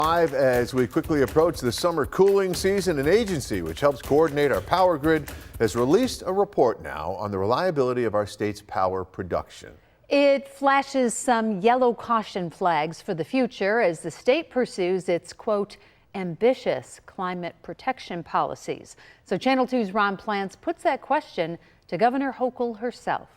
Live as we quickly approach the summer cooling season, an agency which helps coordinate our power grid has released a report now on the reliability of our state's power production. It flashes some yellow caution flags for the future as the state pursues its, quote, ambitious climate protection policies. So Channel 2's Ron Plants puts that question to Governor Hochul herself.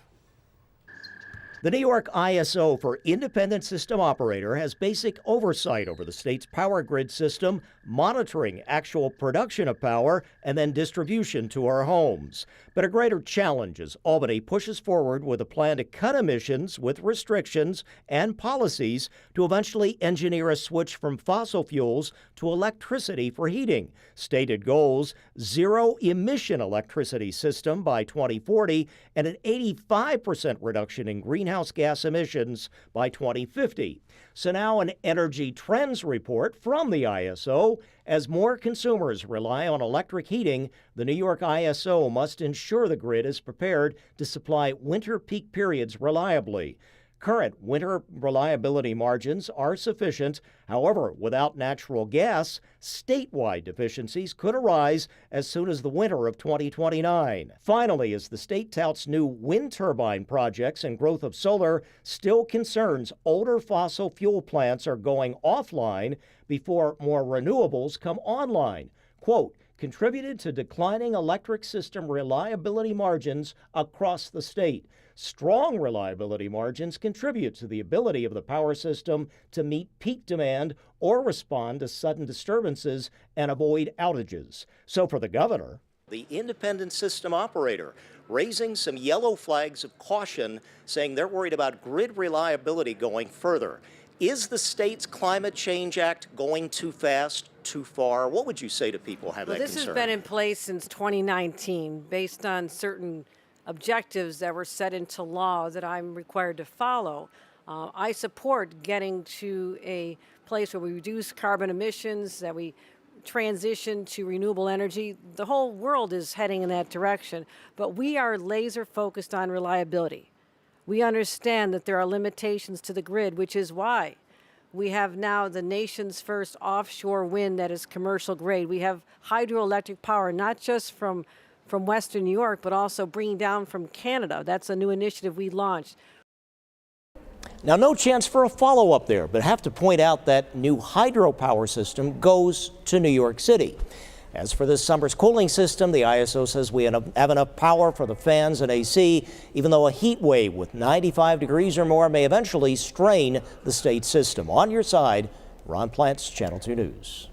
The New York ISO for Independent System Operator has basic oversight over the state's power grid system, monitoring actual production of power and then distribution to our homes. But a greater challenge as Albany pushes forward with a plan to cut emissions with restrictions and policies to eventually engineer a switch from fossil fuels to electricity for heating. Stated goals: zero emission electricity system by 2040 and an 85% reduction in greenhouse gas emissions by 2050. So now an energy trends report from the ISO. As more consumers rely on electric heating, the New York ISO must ensure the grid is prepared to supply winter peak periods reliably. Current winter reliability margins are sufficient. However, without natural gas, statewide deficiencies could arise as soon as the winter of 2029. Finally, as the state touts new wind turbine projects and growth of solar, still concerns older fossil fuel plants are going offline before more renewables come online. Quote, contributed to declining electric system reliability margins across the state. Strong reliability margins contribute to the ability of the power system to meet peak demand or respond to sudden disturbances and avoid outages. So for the governor, the independent system operator raising some yellow flags of caution, saying they're worried about grid reliability going further. Is the state's Climate Change Act going too fast, too far? What would you say to people who have that concern? This has been in place since 2019 based on certain objectives that were set into law that I'm required to follow. I support getting to a place where we reduce carbon emissions, that we transition to renewable energy. The whole world is heading in that direction, but we are laser focused on reliability. We understand that there are limitations to the grid, which is why we have now the nation's first offshore wind that is commercial grade. We have hydroelectric power, not just from Western New York, but also bringing down from Canada. That's a new initiative we launched. Now, no chance for a follow-up there, but have to point out that new hydropower system goes to New York City. As for this summer's cooling system, the ISO says we have enough power for the fans and AC, even though a heat wave with 95 degrees or more may eventually strain the state system. On your side, Ron Plants, Channel 2 News.